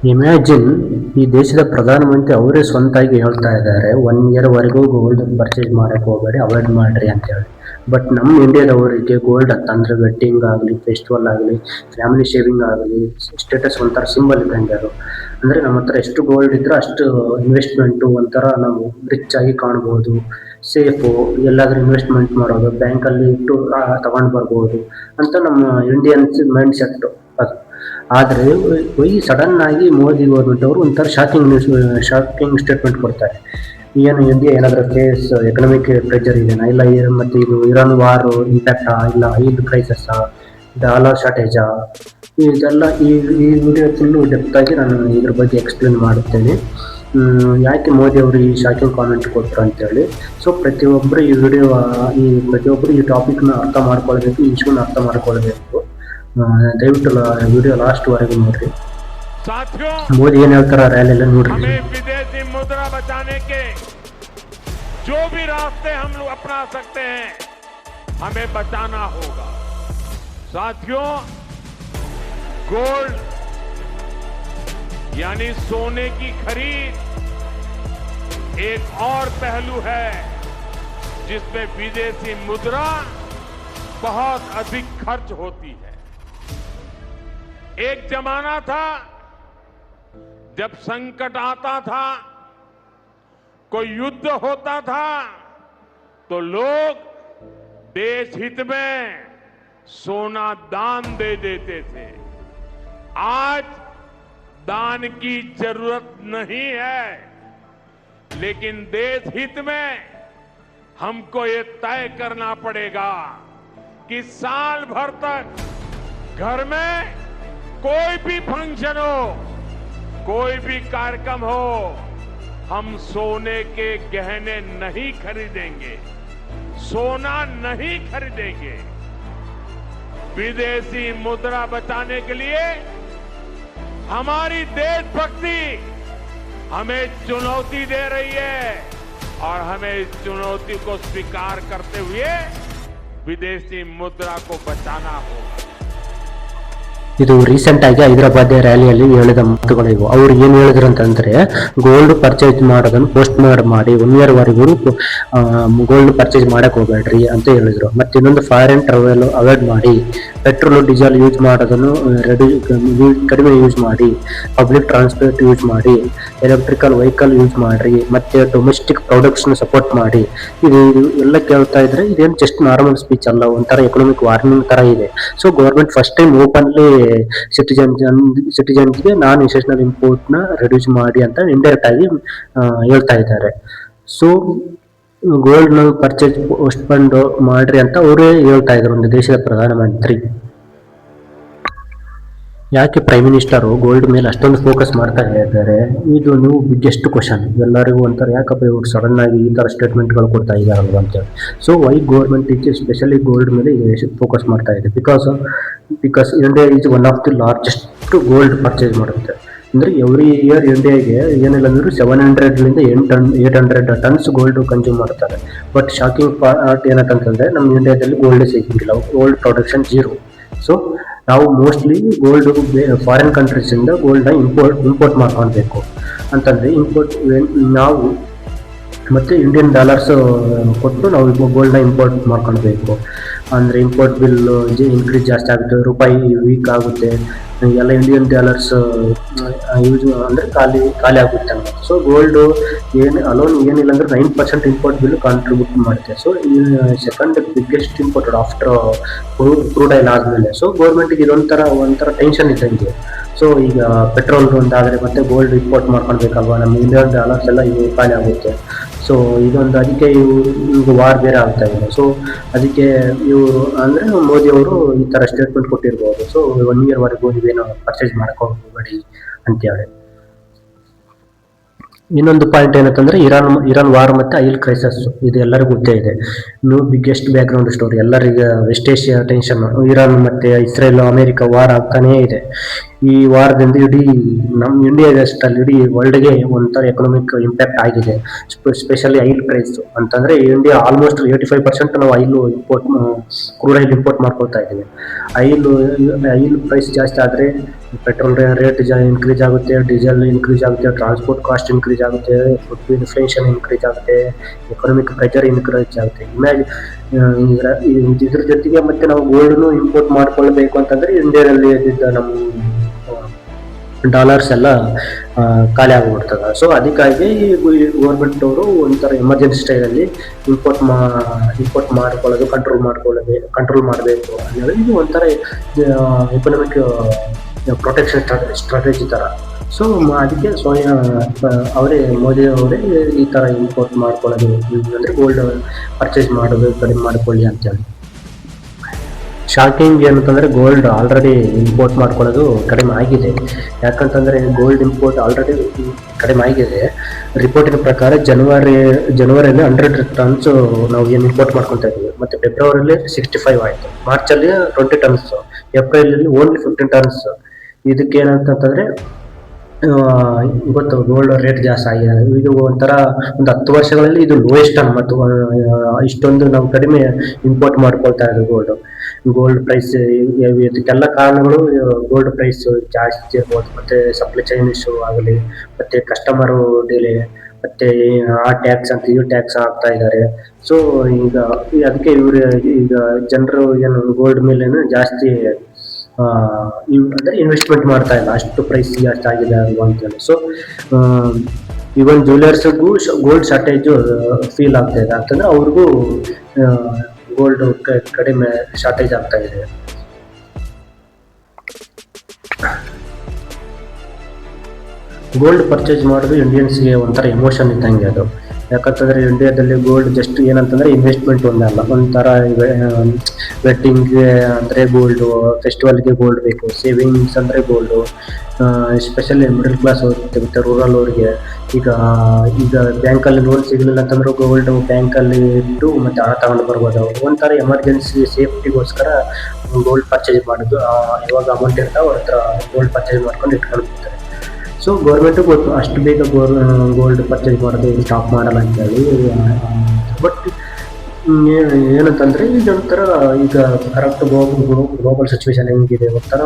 Imagine, ಈ ದೇಶದ ಪ್ರಧಾನಮಂತ್ರಿ ಅವರೇ ಸ್ವಂತಾಗಿ ಹೇಳ್ತಾ ಇದ್ದಾರೆ 1 ಇಯರ್ವರೆಗೂ ಗೋಲ್ಡ್ ಪರ್ಚೇಸ್ ಮಾಡಕ್ಕೆ ಹೋಗಬೇಡಿ, ಅವಾಯ್ಡ್ ಮಾಡ್ರಿ ಅಂತೇಳಿ. ಬಟ್ ನಮ್ಮ ಇಂಡಿಯಾದವರಿಗೆ ಗೋಲ್ಡ್ ಅಂತಂದರೆ ವೆಡ್ಡಿಂಗ್ ಆಗಲಿ, ಫೆಸ್ಟಿವಲ್ ಆಗಲಿ, ಫ್ಯಾಮಿಲಿ ಶೇವಿಂಗ್ ಆಗಲಿ, ಸ್ಟೇಟಸ್ ಒಂಥರ ಸಿಂಬಲ್ ಇದ್ದಂಗೆ ಅದು. ಅಂದರೆ ನಮ್ಮ ಹತ್ರ ಎಷ್ಟು ಗೋಲ್ಡ್ ಇದ್ದರೆ ಅಷ್ಟು ಇನ್ವೆಸ್ಟ್ಮೆಂಟು ಒಂಥರ ನಾವು ರಿಚ್ ಆಗಿ ಕಾಣ್ಬೋದು, ಸೇಫು, ಎಲ್ಲಾದರೂ ಇನ್ವೆಸ್ಟ್ಮೆಂಟ್ ಮಾಡೋದು, ಬ್ಯಾಂಕಲ್ಲಿ ಇಟ್ಟು ತಗೊಂಡು ಬರ್ಬೋದು ಅಂತ ನಮ್ಮ ಇಂಡಿಯನ್ಸ್ ಮೈಂಡ್ ಸೆಟ್ಟು ಅದು. ಆದರೆ ಈ ಸಡನ್ ಆಗಿ ಮೋದಿ ಗೌರ್ಮೆಂಟ್ ಅವರು ಒಂಥರ ಶಾಕಿಂಗ್ ಸ್ಟೇಟ್ಮೆಂಟ್ ಕೊಡ್ತಾರೆ. ಏನು ಇಂಡಿಯಾ ಏನಾದರೂ ಕೇಸ್ ಎಕನಾಮಿಕ್ ಪ್ರೆಷರ್ ಇದೆಯಾ, ಇಲ್ಲ ಮತ್ತು ಇದು ಇರಾನ್ ವಾರ್ ಇಂಪ್ಯಾಕ್ಟಾ, ಇಲ್ಲ ಆಯಿಲ್ ಕ್ರೈಸಸ್ಸಾ, ಡಾಲರ್ ಶಾರ್ಟೇಜಾ, ಇದೆಲ್ಲ ಈ ವಿಡಿಯೋ ಫುಲ್ಲು ಡೆಪ್ತಾಗಿ ನಾನು ಇದ್ರ ಬಗ್ಗೆ ಎಕ್ಸ್ಪ್ಲೇನ್ ಮಾಡುತ್ತೇನೆ. ಯಾಕೆ ಮೋದಿ ಅವರು ಈ ಶಾಕಿಂಗ್ ಕಾಮೆಂಟ್ ಕೊಟ್ಟರು ಅಂತೇಳಿ. ಸೊ ಪ್ರತಿಯೊಬ್ಬರು ಈ ಟಾಪಿಕ್ನ ಅರ್ಥ ಮಾಡ್ಕೊಳ್ಬೇಕು, ಈ ಇಶ್ಯೂನ ಅರ್ಥ ಮಾಡ್ಕೊಳ್ಬೇಕು. ದಯವಿಟ್ಟು ವಿಡಿಯೋ ಲಾಸ್ಟ್ವರೆಗೂ ನೋಡ್ರಿ. ಮೋದಿ ಏನು ಹೇಳ್ತಾರ ರ್ಯಾಲಿಯಲ್ಲಿ ನೋಡ್ರಿ. विदेशी मुद्रा बचाने के जो भी रास्ते हम लोग अपना सकते हैं, हमें बचाना होगा। साथियों, गोल्ड यानी सोने की खरीद एक और पहलू है जिसमें विदेशी मुद्रा बहुत अधिक खर्च होती है। एक जमाना था जब संकट आता था, कोई युद्ध होता था, तो लोग देश हित में सोना दान दे देते थे। आज दान की जरूरत नहीं है, लेकिन देश हित में हमको ये तय करना पड़ेगा कि साल भर तक घर में कोई भी फंक्शन हो, कोई भी कार्यक्रम हो, हम सोने के गहने नहीं खरीदेंगे, सोना नहीं खरीदेंगे। विदेशी मुद्रा बचाने के लिए हमारी देशभक्ति हमें चुनौती दे रही है और हमें इस चुनौती को स्वीकार करते हुए विदेशी मुद्रा को बचाना होगा। ಇದು ರೀಸೆಂಟ್ ಆಗಿ ಹೈದರಾಬಾದ್ ರ್ಯಾಲಿಯಲ್ಲಿ ಹೇಳಿದ ಮಾತುಗಳು ಇವು. ಅವ್ರು ಏನು ಹೇಳಿದ್ರು ಅಂತಂದ್ರೆ, ಗೋಲ್ಡ್ ಪರ್ಚೇಸ್ ಮಾಡೋದನ್ನು ಪೋಸ್ಟ್ ಮಾಡಿ 1 ಇಯರ್ವರೆಗೂ ಗೋಲ್ಡ್ ಪರ್ಚೇಸ್ ಮಾಡಕ್ ಹೋಗ್ಬೇಡ್ರಿ ಅಂತ ಹೇಳಿದ್ರು. ಮತ್ತೆ ಇನ್ನೊಂದು ಫಾರಿನ್ ಟ್ರಾವೆಲ್ ಅವಾಯ್ಡ್ ಮಾಡಿ, ಪೆಟ್ರೋಲ್ ಡೀಸೆಲ್ ಯೂಸ್ ಮಾಡೋದನ್ನು ಕಡಿಮೆ ಯೂಸ್ ಮಾಡಿ, ಪಬ್ಲಿಕ್ ಟ್ರಾನ್ಸ್ಪೋರ್ಟ್ ಯೂಸ್ ಮಾಡಿ, ಎಲೆಕ್ಟ್ರಿಕಲ್ ವೆಹಿಕಲ್ ಯೂಸ್ ಮಾಡ್ರಿ, ಮತ್ತೆ ಡೊಮೆಸ್ಟಿಕ್ ಪ್ರಾಡಕ್ಟ್ಸ್ನ ಸಪೋರ್ಟ್ ಮಾಡಿ. ಇದು ಎಲ್ಲ ಕೇಳ್ತಾ ಇದ್ರೆ ಇದೇನು ಜಸ್ಟ್ ನಾರ್ಮಲ್ ಸ್ಪೀಚ್ ಅಲ್ಲ, ಒಂಥರ ಎಕನಾಮಿಕ್ ವಾರ್ನಿಂಗ್ ತರ ಇದೆ. So government first time openly ಸಿಟಿಜನ್ಸ್ಗೆ ನಾನ್ ಎಸೆನ್ಷಿಯಲ್ ಇಂಪೋರ್ಟ್ ನ ರೆಡ್ಯೂಸ್ ಮಾಡಿ ಅಂತ ಇಂಡೈರೆಕ್ಟ್ ಆಗಿ ಹೇಳ್ತಾ ಇದ್ದಾರೆ. ಸೊ ಗೋಲ್ಡ್ ನ ಪರ್ಚೇಸ್ ಪೋಸ್ಟ್ಪೋನ್ ಮಾಡ್ರಿ ಅಂತ ಅವರೇ ಹೇಳ್ತಾ ಇದ್ರು, ಒಂದು ದೇಶದ ಪ್ರಧಾನಮಂತ್ರಿ. ಯಾಕೆ ಪ್ರೈಮ್ ಮಿನಿಸ್ಟರು ಗೋಲ್ಡ್ ಮೇಲೆ ಅಷ್ಟೊಂದು ಫೋಕಸ್ ಮಾಡ್ತಾ ಇದ್ದಾರೆ? ಇದು ನೀವು ಬಿಗ್ಗೆಸ್ಟ್ ಕ್ವಶನ್. ಎಲ್ಲರಿಗೂ ಅಂತಾರೆ, ಯಾಕಪ್ಪ ಇವರು ಸಡನ್ ಆಗಿ ಈ ಥರ ಸ್ಟೇಟ್ಮೆಂಟ್ಗಳು ಕೊಡ್ತಾ ಇದ್ದಾರಲ್ವ ಅಂತೇಳಿ. So why government specially gold ಮೇಲೆ ಫೋಕಸ್ ಮಾಡ್ತಾ ಇದೆ? Because India is one of the largest gold purchase ಮಾಡುತ್ತೆ. ಅಂದರೆ ಎವ್ರಿ ಇಯರ್ ಇಂಡಿಯಾಗೆ ಏನಿಲ್ಲ ಅಂದರೂ 700ರಿಂದ 800 ಟನ್ಸ್ ಗೋಲ್ಡ್ ಕನ್ಸ್ಯೂಮ್ ಮಾಡ್ತಾರೆ. ಬಟ್ ಶಾಕಿಂಗ್ ಪಾರ್ಟ್ ಏನಂತಂದರೆ, ನಮ್ಮ ಇಂಡಿಯಾದಲ್ಲಿ ಗೋಲ್ಡ್ ಸಿಗೋಂಗಿಲ್ಲ, ಗೋಲ್ಡ್ ಪ್ರೊಡಕ್ಷನ್ 0. ಸೊ ನಾವು ಮೋಸ್ಟ್ಲಿ ಗೋಲ್ಡ್ ಫಾರಿನ್ ಕಂಟ್ರೀಸಿಂದ ಗೋಲ್ಡ್ನ ಇಂಪೋರ್ಟ್ ಮಾಡ್ಕೊಳ್ಬೇಕು. ಅಂತಂದರೆ ನಾವು ಮತ್ತು ಇಂಡಿಯನ್ ಡಾಲರ್ಸ್ ಕೊಟ್ಟು ನಾವು ಗೋಲ್ಡ್ನ ಇಂಪೋರ್ಟ್ ಮಾಡ್ಕೊಳ್ಬೇಕು. ಅಂದರೆ ಇಂಪೋರ್ಟ್ ಬಿಲ್ ಇನ್ಕ್ರೀಸ್ ಜಾಸ್ತಿ ಆಗುತ್ತೆ, ರೂಪಾಯಿ ವೀಕ್ ಆಗುತ್ತೆ, ಎಲ್ಲ ಇಂಡಿಯನ್ ಡಾಲರ್ಸ್ ಯೂಸ್ ಅಂದರೆ ಖಾಲಿ ಆಗುತ್ತೆ ಅನ್ನೋದು. ಸೊ ಗೋಲ್ಡು ಏನಿಲ್ಲ ಅಂದರೆ 9% ಇಂಪೋರ್ಟ್ ಬಿಲ್ ಕಾಂಟ್ರಿಬ್ಯೂಟ್ ಮಾಡುತ್ತೆ. ಸೊ ಈ second biggest imported after crude oil ಆದಮೇಲೆ. ಸೊ ಗೌರ್ಮೆಂಟಿಗೆ ಒಂಥರ ಟೆನ್ಷನ್ ಇದ್ದಂಗೆ. ಸೊ ಈಗ ಪೆಟ್ರೋಲ್ ಒಂದಾದರೆ ಮತ್ತೆ ಗೋಲ್ಡ್ ಇಂಪೋರ್ಟ್ ಮಾಡ್ಕೊಳ್ಬೇಕಲ್ವ, ನಮ್ಮ ಇಂಡಿಯನ್ ಡಾಲರ್ಸ್ ಎಲ್ಲ ಇವು ಖಾಲಿ ಆಗುತ್ತೆ. ಸೊ ಅದಕ್ಕೆ ಇವು ವಾರ್ ಬೇರೆ ಆಗ್ತಾ ಇದೆ. ಸೊ ಅದಕ್ಕೆ ಇವರು ಅಂದರೆ ಮೋದಿ ಅವರು ಈ ಥರ ಸ್ಟೇಟ್ಮೆಂಟ್ ಕೊಟ್ಟಿರ್ಬೋದು. ಸೊ 1 ಇಯರ್ವರೆಗೂ ನೀವೇನು ಪರ್ಚೇಸ್ ಮಾಡಕ್ಕೆ ಹೋಗಬೇಡಿ ಅಂತೇಳಿ. ಇನ್ನೊಂದು ಪಾಯಿಂಟ್ ಏನಂತಂದ್ರೆ, ಇರಾನ್ ವಾರ್ ಮತ್ತು ಆಯಿಲ್ ಕ್ರೈಸಸ್. ಇದು ಎಲ್ಲರಿಗೂ ಗೊತ್ತೇ ಇದೆ. ಇನ್ನು ಬಿಗ್ಗೆಸ್ಟ್ ಬ್ಯಾಕ್ಗ್ರೌಂಡ್ ಸ್ಟೋರಿ. ಎಲ್ಲರಿಗೆ ವೆಸ್ಟ್ ಏಷ್ಯಾ ಟೆನ್ಷನ್, ಇರಾನ್ ಮತ್ತು ಇಸ್ರೇಲ್ ಅಮೇರಿಕಾ ವಾರ್ ಆಗ್ತಾನೇ ಇದೆ. ಈ ವಾರದಿಂದ ಇಡೀ ನಮ್ಮ ಇಂಡಿಯಾದಷ್ಟಲ್ಲಿ ಇಡೀ ವರ್ಲ್ಡ್ಗೆ ಒಂಥರ ಎಕನಾಮಿಕ್ ಇಂಪ್ಯಾಕ್ಟ್ ಆಗಿದೆ. ಸ್ಪೆಷಲಿ ಆಯಿಲ್ ಪ್ರೈಸ್ ಅಂತಂದರೆ, ಇಂಡಿಯಾ ಆಲ್ಮೋಸ್ಟ್ 85% ನಾವು ಕ್ರೂಡ್ ಆಯಿಲ್ ಇಂಪೋರ್ಟ್ ಮಾಡ್ಕೊಳ್ತಾ ಇದ್ದೀವಿ. ಆಯಿಲ್ ಪ್ರೈಸ್ ಜಾಸ್ತಿ ಆದರೆ ಪೆಟ್ರೋಲ್ ರೇಟ್ ಇನ್ಕ್ರೀಸ್ ಆಗುತ್ತೆ, ಡೀಸೆಲ್ ಇನ್ಕ್ರೀಸ್ ಆಗುತ್ತೆ, ಟ್ರಾನ್ಸ್ಪೋರ್ಟ್ ಕಾಸ್ಟ್ ಇನ್ಕ್ರೀಸ್ ಆಗುತ್ತೆ, ಫುಡ್ ಇನ್ಫ್ಲೇಷನ್ ಇನ್ಕ್ರೀಸ್ ಆಗುತ್ತೆ, ಎಕನಾಮಿಕ್ ಪ್ರೆಷರ್ ಇನ್ಕ್ರೀಸ್ ಆಗುತ್ತೆ. ಇದ್ರ ಜೊತೆಗೆ ಮತ್ತೆ ನಾವು ಗೋಲ್ಡ್ನು ಇಂಪೋರ್ಟ್ ಮಾಡ್ಕೊಳ್ಬೇಕು ಅಂತಂದ್ರೆ ಇಂಡಿಯಾದಲ್ಲಿ ಇದ್ದಿದ್ದ ನಮ್ಮ ಡಾಲರ್ಸ್ ಎಲ್ಲ ಖಾಲಿ ಆಗಿಬಿಡ್ತದೆ. ಸೊ ಅದಕ್ಕಾಗಿ ಗೌರ್ಮೆಂಟ್ ಅವರು ಒಂಥರ ಎಮರ್ಜೆನ್ಸಿ ಸ್ಟೈಲಲ್ಲಿ ಇಂಪೋರ್ಟ್ ಮಾಡ್ಕೊಳ್ಳೋದು, ಕಂಟ್ರೋಲ್ ಮಾಡಬೇಕು ಅನ್ನೋದು ಇದು ಒಂಥರ ಎಕನಾಮಿಕ್ ಪ್ರೊಟೆಕ್ಷನ್ ಸ್ಟ್ರಾಟಜಿ ಥರ. ಸೊ ಅದಕ್ಕೆ ಅವರೇ ಮೋದಿ ಅವರೇ ಈ ಥರ ಇಂಪೋರ್ಟ್ ಮಾಡ್ಕೊಳ್ಳೋದು ಅಂದರೆ ಗೋಲ್ಡ್ ಪರ್ಚೇಸ್ ಮಾಡೋದು ಕಡಿಮೆ ಮಾಡಿಕೊಳ್ಳಿ ಅಂತೇಳಿ. ಶಾಕಿಂಗ್ ಏನಂತಂದರೆ ಗೋಲ್ಡ್ ಆಲ್ರೆಡಿ ಇಂಪೋರ್ಟ್ ಮಾಡ್ಕೊಳ್ಳೋದು ಕಡಿಮೆ ಆಗಿದೆ. ಯಾಕಂತಂದರೆ ಗೋಲ್ಡ್ ಇಂಪೋರ್ಟ್ ಆಲ್ರೆಡಿ ಕಡಿಮೆ ಆಗಿದೆ. ರಿಪೋರ್ಟಿನ ಪ್ರಕಾರ ಜನವರಿಯಲ್ಲಿ 100 ಟನ್ಸ್ ನಾವು ಏನು ಇಂಪೋರ್ಟ್ ಮಾಡ್ಕೊತಾ ಇದ್ದೀವಿ, ಮತ್ತು ಫೆಬ್ರವರಿಯಲ್ಲಿ 65 ಆಯಿತು, ಮಾರ್ಚಲ್ಲಿ 20 ಟನ್ಸ್, ಏಪ್ರಿಲಲ್ಲಿ ಓನ್ಲಿ 15 ಟನ್ಸ್. ಇದಕ್ಕೆ ಏನಂತಂದರೆ ಗೊತ್ತು ಗೋಲ್ಡ್ ರೇಟ್ ಜಾಸ್ತಿ ಆಗಿದೆ. ಇದು ಒಂಥರ ಒಂದು 10 ವರ್ಷಗಳಲ್ಲಿ ಇದು ಲೋಯೆಸ್ಟ್ ಮತ್ತು ಇಷ್ಟೊಂದು ನಾವು ಕಡಿಮೆ ಇಂಪೋರ್ಟ್ ಮಾಡ್ಕೊಳ್ತಾ ಇದ್ದೀವಿ ಗೋಲ್ಡ್ ಪ್ರೈಸ್. ಇದಕ್ಕೆಲ್ಲ ಕಾರಣಗಳು ಗೋಲ್ಡ್ ಪ್ರೈಸ್ ಜಾಸ್ತಿ ಇರ್ಬೋದು, ಮತ್ತು ಸಪ್ಲೈ ಚೈನ್ ಇಶ್ಯೂ ಆಗಲಿ, ಮತ್ತು ಕಸ್ಟಮರು ಡಿಲೇ, ಮತ್ತು ಆ ಟ್ಯಾಕ್ಸ್ ಅಂತ ಈ ಟ್ಯಾಕ್ಸ್ ಹಾಕ್ತಾ ಇದ್ದಾರೆ. ಸೊ ಅದಕ್ಕೆ ಈಗ ಜನರು ಏನು ಗೋಲ್ಡ್ ಮೇಲೆ ಜಾಸ್ತಿ ಅಂದರೆ ಇನ್ವೆಸ್ಟ್ಮೆಂಟ್ ಮಾಡ್ತಾ ಇಲ್ಲ, ಅಷ್ಟು ಪ್ರೈಸ್ ಜಾಸ್ತಿ ಆಗಿದೆ ಅಲ್ವಾ ಅಂತೇಳಿ. ಸೊ ಇವನ್ ಜ್ಯುವೆಲರ್ಸ್ಗೂ ಗೋಲ್ಡ್ ಶಾರ್ಟೇಜು ಫೀಲ್ ಆಗ್ತಾ ಇದೆ, ಅಂತಂದರೆ ಅವ್ರಿಗೂ ಗೋಲ್ಡ್ ಕಡಿಮೆ ಶಾರ್ಟೇಜ್ ಆಗ್ತಾ ಇದೆ. ಗೋಲ್ಡ್ ಪರ್ಚೇಸ್ ಮಾಡೋದು ಇಂಡಿಯನ್ಸ್ಗೆ ಒಂಥರ ಎಮೋಷನ್ ಇದ್ದಂಗೆ ಅದು. ಯಾಕಂತಂದರೆ ಇಂಡಿಯಾದಲ್ಲಿ ಗೋಲ್ಡ್ ಜಸ್ಟ್ ಏನಂತಂದರೆ ಇನ್ವೆಸ್ಟ್ಮೆಂಟ್ ಒಂದಲ್ಲ, ಒಂಥರ ವೆಡ್ಡಿಂಗ್ಗೆ ಅಂದರೆ ಗೋಲ್ಡು, ಫೆಸ್ಟಿವಲ್ಗೆ ಗೋಲ್ಡ್ ಬೇಕು, ಸೇವಿಂಗ್ಸ್ ಅಂದರೆ ಗೋಲ್ಡು, ಎಸ್ಪೆಷಲಿ ಮಿಡಲ್ ಕ್ಲಾಸ್ ಅವ್ರಿಗೆ ಮತ್ತು ರೂರಲ್ ಅವ್ರಿಗೆ. ಈಗ ಬ್ಯಾಂಕಲ್ಲಿ ಲೋನ್ ಸಿಗಲಿಲ್ಲ ಅಂತಂದ್ರೆ ಗೋಲ್ಡು ಬ್ಯಾಂಕಲ್ಲಿ ಇಟ್ಟು ಮತ್ತು ಹಣ ತಗೊಂಡು ಬರ್ಬೋದು. ಒಂಥರ ಎಮರ್ಜೆನ್ಸಿ ಸೇಫ್ಟಿಗೋಸ್ಕರ ಗೋಲ್ಡ್ ಪರ್ಚೇಸ್ ಮಾಡೋದು. ಯಾವಾಗ ಅಮೌಂಟ್ ಇರ್ತಾವೆ ಅವ್ರ ಹತ್ರ ಗೋಲ್ಡ್ ಪರ್ಚೇಸ್ ಮಾಡ್ಕೊಂಡು ಇಟ್ಕೊಂಡು ಬಿಡ್ತಾರೆ. ಸೊ ಗೌರ್ಮೆಂಟು ಗೊತ್ತು ಅಷ್ಟು ಬೇಗ ಗೋಲ್ಡ್ ಪರ್ಚೇಸ್ ಮಾಡೋದು ಸ್ಟಾಪ್ ಮಾಡಲ್ಲ ಅಂತೇಳಿ. ಬಟ್ ಏನಂತಂದರೆ ಇದೊಂಥರ ಈಗ ಕರೆಕ್ಟ್ ಗ್ಲೋಬಲ್ ಸಿಚುವೇಶನ್ ಹೆಂಗಿದೆ, ಒಂಥರ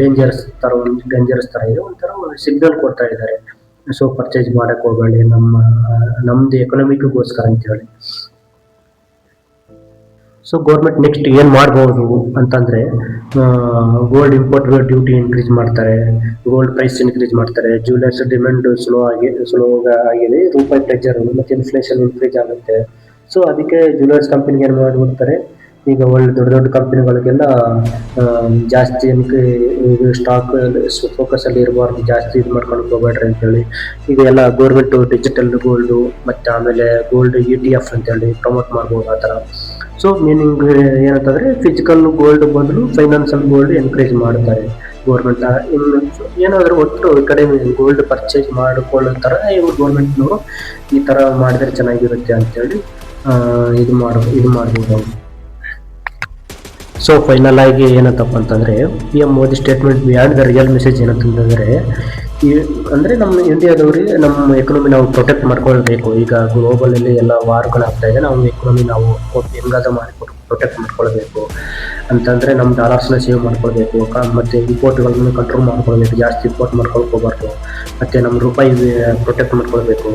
ಡೇಂಜರಸ್ ಥರ ಇದೆ, ಒಂಥರ ಸಿಗ್ನಲ್ ಕೊಡ್ತಾ ಇದ್ದಾರೆ. ಸೊ ಪರ್ಚೇಸ್ ಮಾಡೋಕ್ಕೆ ಹೋಗಬೇಡಿ ನಮ್ಮದು ಎಕನಾಮಿಕ್ಗೋಸ್ಕರ ಅಂತೇಳಿ. ಸೊ ಗೌರ್ಮೆಂಟ್ ನೆಕ್ಸ್ಟ್ ಏನು ಮಾಡ್ಬೋದು ಅಂತಂದರೆ ಗೋಲ್ಡ್ ಇಂಪೋರ್ಟ್ ಡ್ಯೂಟಿ ಇನ್ಕ್ರೀಸ್ ಮಾಡ್ತಾರೆ, ಗೋಲ್ಡ್ ಪ್ರೈಸ್ ಇನ್ಕ್ರೀಸ್ ಮಾಡ್ತಾರೆ, ಜ್ಯುವೆಲರ್ಸ್ ಡಿಮ್ಯಾಂಡ್ ಸ್ಲೋ ಆಗಿದೆ, ರೂಪಾಯಿ ಪ್ರೆಷರ್ ಮತ್ತು ಇನ್ಫ್ಲೇಷನ್ ಇನ್ಕ್ರೀಸ್ ಆಗುತ್ತೆ. ಸೊ ಅದಕ್ಕೆ ಜ್ಯುವೆಲರ್ಸ್ ಕಂಪನಿಗೆ ಏನು ಮಾಡಿಬಿಡ್ತಾರೆ, ಈಗ ಒಳ್ಳೆ ದೊಡ್ಡ ಕಂಪನಿಗಳಿಗೆಲ್ಲ ಜಾಸ್ತಿ ಇದು ಸ್ಟಾಕ್ ಫೋಕಸಲ್ಲಿ ಇರಬಾರ್ದು, ಜಾಸ್ತಿ ಇದು ಮಾಡ್ಕೊಂಡು ಹೋಗ್ಬೇಡ್ರಿ ಅಂತೇಳಿ ಈಗ ಎಲ್ಲ ಗೌರ್ಮೆಂಟು ಡಿಜಿಟಲ್ ಗೋಲ್ಡು ಮತ್ತು ಆಮೇಲೆ ಗೋಲ್ಡ್ ETF ಅಂತೇಳಿ ಪ್ರಮೋಟ್ ಮಾಡ್ಬೋದು ಆ ಥರ. ಸೊ ಮೀನಿಂಗ್ ಏನಂತಂದರೆ ಫಿಸಿಕಲ್ ಗೋಲ್ಡ್ ಬದಲು ಫೈನಾನ್ಷಿಯಲ್ ಗೋಲ್ಡ್ ಎನ್ಕರೇಜ್ ಮಾಡ್ತಾರೆ ಗೌರ್ಮೆಂಟ್. ಏನಾದರೂ ಒಟ್ಟು ಕಡಿಮೆ ಗೋಲ್ಡ್ ಪರ್ಚೇಸ್ ಮಾಡಿಕೊಳ್ಳೋ ಥರ ಇವರು ಗೌರ್ಮೆಂಟ್ನವರು ಈ ಥರ ಮಾಡಿದ್ರೆ ಚೆನ್ನಾಗಿರುತ್ತೆ ಅಂತೇಳಿ ಇದು ಮಾಡ್ಬೋದು. ಸೊ ಫೈನಲ್ ಆಗಿ ಏನಂತಪ್ಪ ಅಂತಂದರೆ PM Modi statement beyond the real message ಏನಂತಂದರೆ ಅಂದರೆ ನಮ್ಮ ಇಂಡಿಯಾದವ್ರಿಗೆ ನಮ್ಮ ಎಕನಾಮಿ ನಾವು ಪ್ರೊಟೆಕ್ಟ್ ಮಾಡ್ಕೊಳ್ಬೇಕು. ಈಗ ಗ್ಲೋಬಲಲ್ಲಿ ಎಲ್ಲ ವಾರ್ಗಳಾಗ್ತಾ ಇದೆ, ನಾವು ಎಕನಾಮಿ ನಾವು ಹೆಂಗಾದ ಪ್ರೊಟೆಕ್ಟ್ ಮಾಡ್ಕೊಳ್ಬೇಕು ಅಂತಂದರೆ ನಮ್ಮ ಡಾಲರ್ಸ್ನ ಸೇವ್ ಮಾಡ್ಕೊಳ್ಬೇಕು, ಮತ್ತು ಇಂಪೋರ್ಟ್ಗಳನ್ನು ಕಂಟ್ರೋಲ್ ಮಾಡ್ಕೊಳ್ಬೇಕು, ಜಾಸ್ತಿ ಇಂಪೋರ್ಟ್ ಮಾಡ್ಕೊಳಕ್ಕೆ ಹೋಗ್ಬಾರ್ದು, ಮತ್ತು ನಮ್ಮ ರೂಪಾಯಿ ಪ್ರೊಟೆಕ್ಟ್ ಮಾಡ್ಕೊಳ್ಬೇಕು,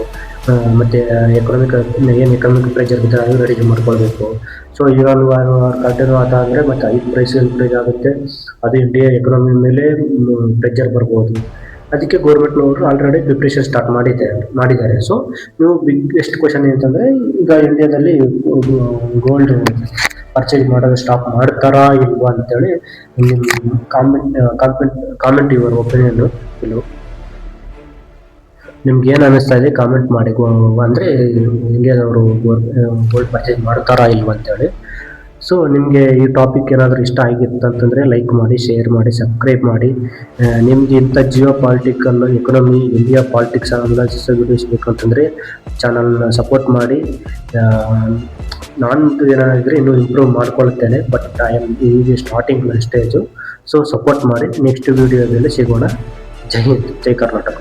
ಮತ್ತು ಎಕನಾಮಿಕ್ ಪ್ರೆಷರ್ ಇದ್ದರೆ ಅದು ರೆಡಿ ಮಾಡ್ಕೊಳ್ಬೇಕು. ಸೊ ಇರಾನ್ ವಾರ್ ಕಂಟಿನ್ಯೂ ಆದರೆ ಮತ್ತು ಪ್ರೈಸ್ ಇನ್ಕ್ರೀಸ್ ಆಗುತ್ತೆ, ಅದು ಇಂಡಿಯಾ ಎಕನಾಮಿ ಮೇಲೆ ಪ್ರೆಷರ್ ಬರ್ಬೋದು. ಅದಕ್ಕೆ ಗೌರ್ಮೆಂಟ್ನವರು ಆಲ್ರೆಡಿ ಪ್ರಿಪ್ರೇಷನ್ ಸ್ಟಾರ್ಟ್ ಮಾಡಿದ್ದಾರೆ. ಸೊ ನೀವು ಬಿಗ್ಗೆಸ್ಟ್ ಕ್ವಶನ್ ಏನಂತಂದರೆ ಈಗ ಇಂಡಿಯಾದಲ್ಲಿ ಗೋಲ್ಡ್ ಪರ್ಚೇಸ್ ಮಾಡೋದು ಸ್ಟಾಪ್ ಮಾಡ್ತಾರಾ ಇಲ್ವಾ ಅಂತೇಳಿ ನಿಮ್ಮ ಕಾಮೆಂಟ್ ಯುವರ್ ಒಪಿನಿಯನ್ ಇಲ್ಲೋ ನಿಮ್ಗೆ ಏನು ಅನ್ನಿಸ್ತಾ ಇದೆ ಕಾಮೆಂಟ್ ಮಾಡಿ. ಅಂದರೆ ಇಂಡಿಯಾದವರು ಗೋಲ್ಡ್ ಪರ್ಚೇಸ್ ಮಾಡ್ತಾರಾ ಇಲ್ವಾ ಅಂತೇಳಿ. ಸೊ ನಿಮಗೆ ಈ ಟಾಪಿಕ್ ಏನಾದರೂ ಇಷ್ಟ ಆಗಿತ್ತು ಅಂತಂದರೆ ಲೈಕ್ ಮಾಡಿ, ಶೇರ್ ಮಾಡಿ, ಸಬ್ಸ್ಕ್ರೈಬ್ ಮಾಡಿ. ನಿಮಗೆ ಇಂಥ geopolitical economy India politics analysis videos ಬೇಕಂತಂದರೆ ಚಾನಲ್ನ ಸಪೋರ್ಟ್ ಮಾಡಿ. ನಾನು ಏನಾದರೆ ಇನ್ನೂ ಇಂಪ್ರೂವ್ ಮಾಡ್ಕೊಳ್ತೇನೆ, ಬಟ್ ಈಗ ಸ್ಟಾರ್ಟಿಂಗ್ ಸ್ಟೇಜು. ಸೊ ಸಪೋರ್ಟ್ ಮಾಡಿ, ನೆಕ್ಸ್ಟ್ ವಿಡಿಯೋದಲ್ಲಿ ಸಿಗೋಣ. ಜೈ ಹಿಂದ್, ಜೈ ಕರ್ನಾಟಕ.